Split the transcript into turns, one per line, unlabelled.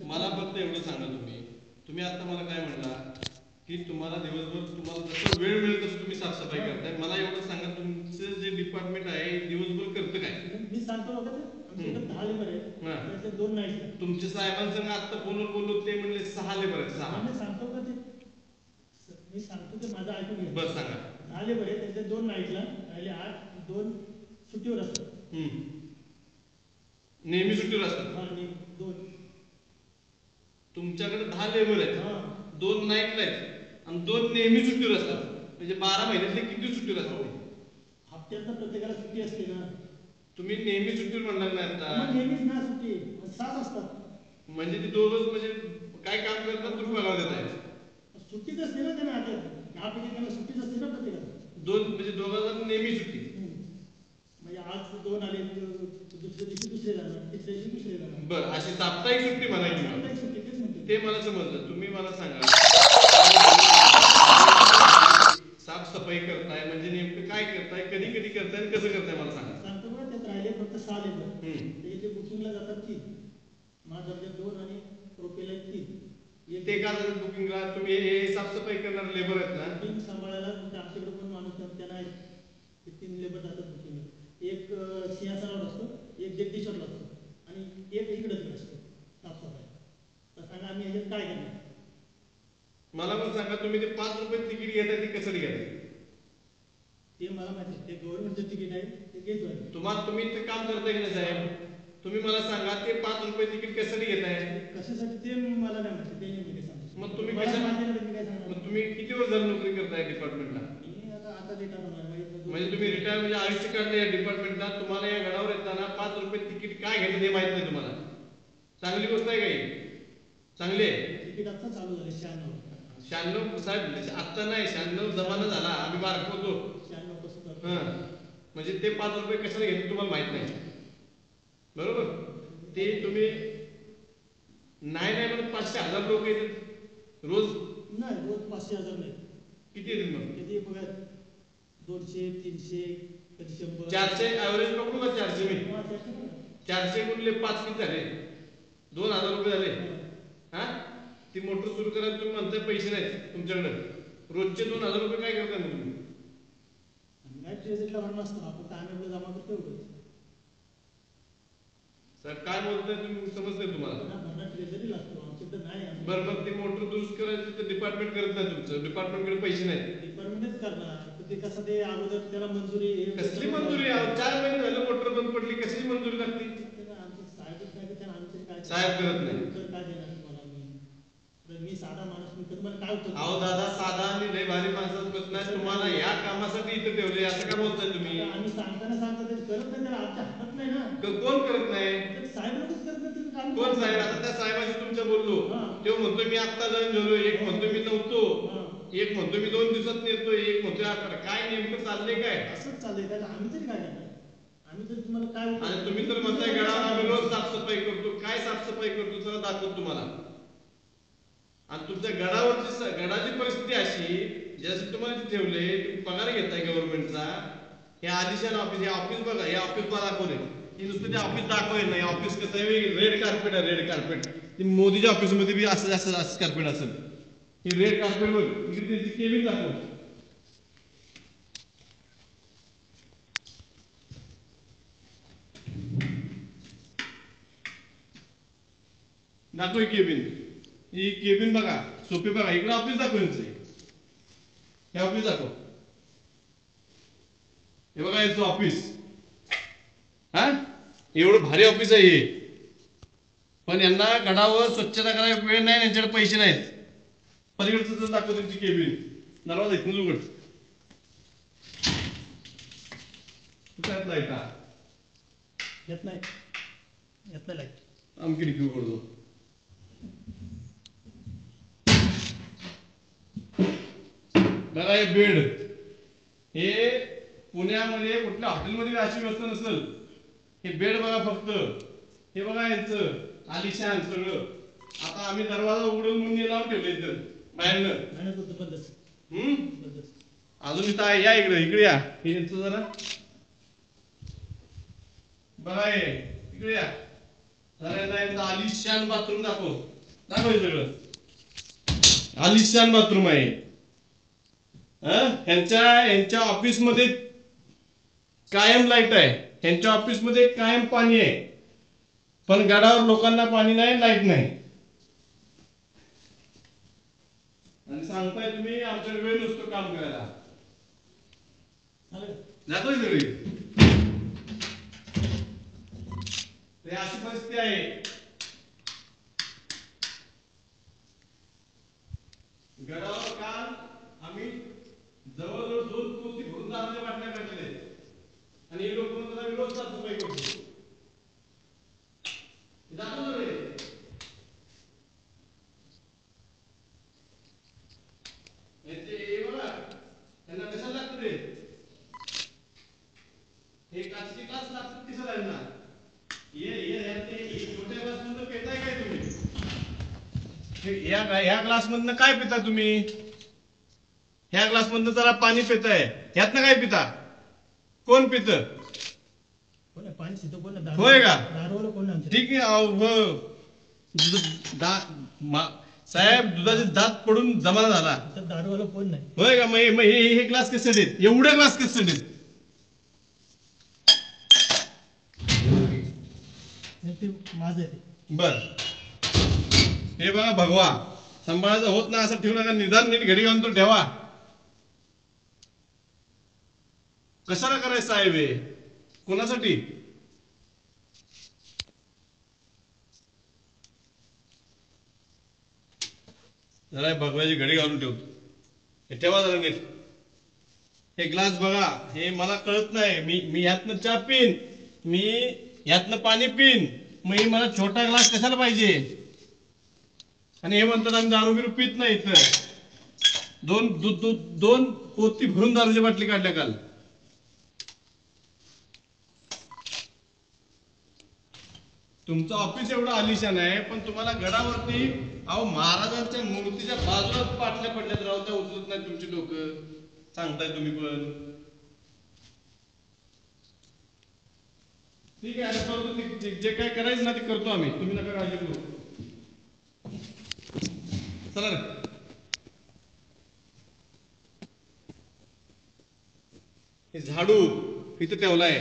मला फक्त एवढं सांगा तुम्ही आता मला काय म्हणला की तुम्हाला दिवसभर तुम्हाला जसं वेळ मिळेल तसं तुम्ही साफसफाई करताय. मला एवढं सांगा तुमचं जे डिपार्टमेंट आहे दिवसभर करतं काय?
मी सांगतो बघा ते 10 लेबर आहेत त्यातले 2 नाईट.
तुमच्या साहेबांसंग आता फोनवर बोललो ते म्हणले 6 लेबर आहेत. 6
मी सांगतो का ते मी सांगतो ते माझं ऐकून घ्या.
बस सांगा.
10 लेबर आहेत त्यातले 2 नाईटला राहिले 8, 2 सुट्टीवर असतात.
नेहमी सुट्टीवर असतात.
हा 2
तुमच्याकडे 10 लेबर आहेत, 2 नाईटला आहेत आणि 2 नेहमी सुट्टीवर असतात. म्हणजे 12 महिन्यातले किती सुट्टीवर असतात?
हप्त्यातनं प्रत्येकाला सुट्टी असते ना.
तुम्ही नेहमी सुट्टीवर म्हणणार नाही आता.
नेहमीच ना सुट्टी 7 असतात.
म्हणजे ती दोघच म्हणजे काय काम करतात तुम्ही पगार देताय?
सुट्टीच असते ना त्यांना. आता 10 पैकी त्यांना सुट्टीच असते ना प्रत्येकाला.
2 म्हणजे दोघांना नेहमी सुट्टी.
म्हणजे आज 2 आले दुसऱ्या दिवशी दुसरे जाणार, तिसऱ्या दिवशी दुसरे जाणार.
बरं अशी साप्ताहिक सुट्टी म्हणायची.
साप्ताहिक सुट्टी तेच म्हणते.
ते मला समजलं. तुम्ही मला सांगा साफसफाई करताय म्हणजे नेमकं काय करताय, कधी कधी करताय आणि कसं करताय मला सांगा.
सांगतो बघा त्यात राहिले फक्त 6 लेबर. त्याचे बुकिंगला जातात 3. महादर्जा 2 आणि प्रोपेला 3.
ते का बुकिंगला तुम्ही हे साफसफाई करणारे लेबर आहेत ना?
बुकिंग सांभाळायला आमच्याकडे पण माणूस त्यांना 3 लेबर जातात बुकिंगला. एक सिंहासनावर असतो, एक जगदीश्वरला असतो आणि एक इकडे असतो साफसफाई. तर सांगा आम्ही ह्याच्यात काय करणार?
मला पण सांगा तुम्ही ते 5 रुपये तिकीट घेताय ते कसं घेताय?
ते मला माहिती ते गव्हर्नमेंटचं तिकीट आहे ते घेतोय.
तुम्ही ते काम करताय की नाही साहेब? तुम्ही मला सांगा ते 5 रुपये तिकीट कशासाठी घेताय?
कशासाठी ते मला नाही माहिती. ते नेमके सांगतो.
मग तुम्ही
मग
तुम्ही किती वर्ष झालं नोकरी करताय डिपार्टमेंटला?
मी आता रिटायर होणार.
म्हणजे तुम्ही रिटायर म्हणजे आयुष्य काढले या डिपार्टमेंटला. तुम्हाला या गडावर येताना 5 रुपये तिकीट काय घ्यायचं हे माहित नाही तुम्हाला. चांगली गोष्ट आहे काही? चांगली आहे.
तिकीट आता चालू झाले 96.
96 साहेब आता नाही 96 जमाना झाला. आम्ही बारक होतो
96 पासून.
म्हणजे ते 5 रुपये कशाला घ्यायचे तुम्हाला माहित नाही. बरोबर. ते तुम्ही नाही म्हणत 500-1000 लोक येतात रोज.
नाही रोज 500-1000 नाही.
किती येतील मग?
किती बघा 200, 300, कधी 100.
400 ऍव्हरेज पकडू का? 400 मी 400 गुणले 5 किती झाले? 2000 रुपये झाले. हा ती मोटर सुरू करायला तुम्ही म्हणताय पैसे नाहीत तुमच्याकडे. रोजचे 2000 रुपये काय करताय मग तुम्ही?
काय ट्रेजरीला भरणं असतं आपण आम्ही एवढं जमा करतो एवढं.
सर काय बोलताय तुम्ही समजतंय तुम्हाला?
भरणा ट्रेजरी लागतो आमच्याकडे नाही.
बरोबर. ती मोटर दुरुस्त करायची तर डिपार्टमेंट करत नाही. तुमचं डिपार्टमेंटकडे पैसे नाहीत.
डिपार्टमेंटच करणार. ते कसं ते अगोदर त्याला मंजुरी.
कसली मंजुरी? 4 महिने झाले मोटर बंद पडली. कसली मंजुरी लागते? साहेब करत नाही.
काय देणार तुम्हाला मी साधा माणूस. मी तुम्हाला काय होतं?
अहो दादा साधा आणि लय भारी माणसाचं प्रश्न आहे. तुम्हाला या कामासाठी इथं ठेवले असं काय बोलताय तुम्ही?
आम्ही सांगतो ते करत नाही. त्याला आमच्या हातात नाही ना.
कोण करत नाही?
साहेब लोकच करत नाही. तुम्ही काम
कोण साहेब? आता त्या साहेबाशी तुमच्या बोललो. तो म्हणतो मी आत्ता जाऊन झालो. एक म्हणतो मी नव्हतो. एक म्हणतो मी 2 दिवसात येतो. एक म्हणतो आता काय नेमकं चाललंय काय?
असंच चाललंय काय? आम्ही तरी काय करणार? आम्ही तरी तुम्हाला काय?
आणि तुम्ही तर म्हणताय गडावर आम्ही रोज साफसफाई करतो. काय साफसफाई करतो चला दाखवतो तुम्हाला. आणि तुमच्या गडाची परिस्थिती अशी ज्यासाठी तुम्हाला ठेवले तुम्ही पगार घेताय गव्हर्नमेंटचा. हे आलिशान ऑफिस. हे ऑफिस बघा. हे ऑफिस मला दाखवले. हे नुसतं ते ऑफिस दाखवाय नाही. ऑफिस कसं आहे? रेड कार्पेट आहे. Red carpet. ते मोदीच्या ऑफिसमध्ये बी असं कार्पेट असेल. हे रेड कार्पेट बघ. इकडे त्याची केबिन दाखव. दाखव केबिन. ही केबिन बघा. सोपे बघा. इकडे ऑफिस दाखवायचं. हे ऑफिस दाखव. हे बघा याचं ऑफिस. हा एवढं भारी ऑफिस आहे हे. पण यांना गडावर स्वच्छता करायला वेळ नाही. यांच्याकडे पैसे नाहीत. पलीकडचं दाखव त्यांची केबिन. दरवाजा इथून उघड. काय लाईट
येत नाही. येत नाही लाईट.
आमकी डिक्की उघडतो. बघा हे बेड. हे पुण्यामध्ये कुठल्या हॉटेलमध्ये अशी व्यवस्था नसेल. हे बेड बघा फक्त. हे बघा यांचं आलिशान सगळं. आता आम्ही दरवाजा उघडून म्हणून लावून ठेवले इथं बाहेरनं. अजून इथं आहे. या इकडे या. हे यांचं जरा बघा. हे इकडे या. एकदा आलिशान बाथरूम दाखव हे सगळं आलिशान बाथरूम आहे. यांच्या ऑफिस मध्ये कायम लाईट आहे, यांच्या ऑफिस मध्ये कायम पाणी आहे, पण गडावर लोकांना पाणी नाही, लाईट नाही. आणि सांगताय तुम्ही आमच्याकडे वेळ नसतो काम करायला. जातोय सगळी ते अशी परिस्थिती आहे. गडावर काल आम्ही जवळजवळ 2 कोटी भरून दारूच्या बाटल्या काढलेल्या आहेत आणि हे लोक म्हणतात आम्ही रोज साफसफाई करतो. दाखवतो रे हे बघा, त्यांना कशाला लागतं रे, हे काचची ग्लास लागतात तिसं राहिला. छोट्या ग्लास मधनं पेताय काय तुम्ही? ह्या ग्लास मधनं काय पिता तुम्ही? ह्या ग्लास मधनं जरा पाणी पिताय, ह्यातनं काय पिता? कोण पित?
पाणी पितो कोण?
होय का?
दारूवाला कोण?
ठीक आहे. साहेब दुधाचे दात पडून जमाना झाला.
दारूवाला कोण नाही.
होय का? मग हे ग्लास कसे देत? एवढे ग्लास कसे देत?
माझं
बर हे बघा, भगवा सांभाळायचं होत ना असं ठेवू नका, निदान नीट घडी घालून तो ठेवा. कशाला करायचं साहेब हे? कोणासाठी? जरा भगव्याची घडी घालून ठेवतो, हे ठेवा जरा नीट. हे ग्लास बघा, हे मला कळत नाही. मी यातनं चहा पिन, मी यातनं पाणी पिन, मग मला छोटा ग्लास कशाला पाहिजे? आणि हे म्हणतात आम्ही दारू बिरू पित नाही. इथं 2 पोती भरून दारूची बाटली काढल्या काल. तुमचं ऑफिस एवढं आलिशान आहे, पण तुम्हाला गडावरती महाराजांच्या मूर्तीच्या बाजूला पाटल्या पडल्यात, राहू त्या उचलत नाही तुमची लोक. सांगताय तुम्ही पण. ठीक आहे, आता करतो जे काय करायचं ना ते करतो आम्ही, तुम्ही नका काळजी करू. चला रे. हे झाडू इथं ठेवलाय,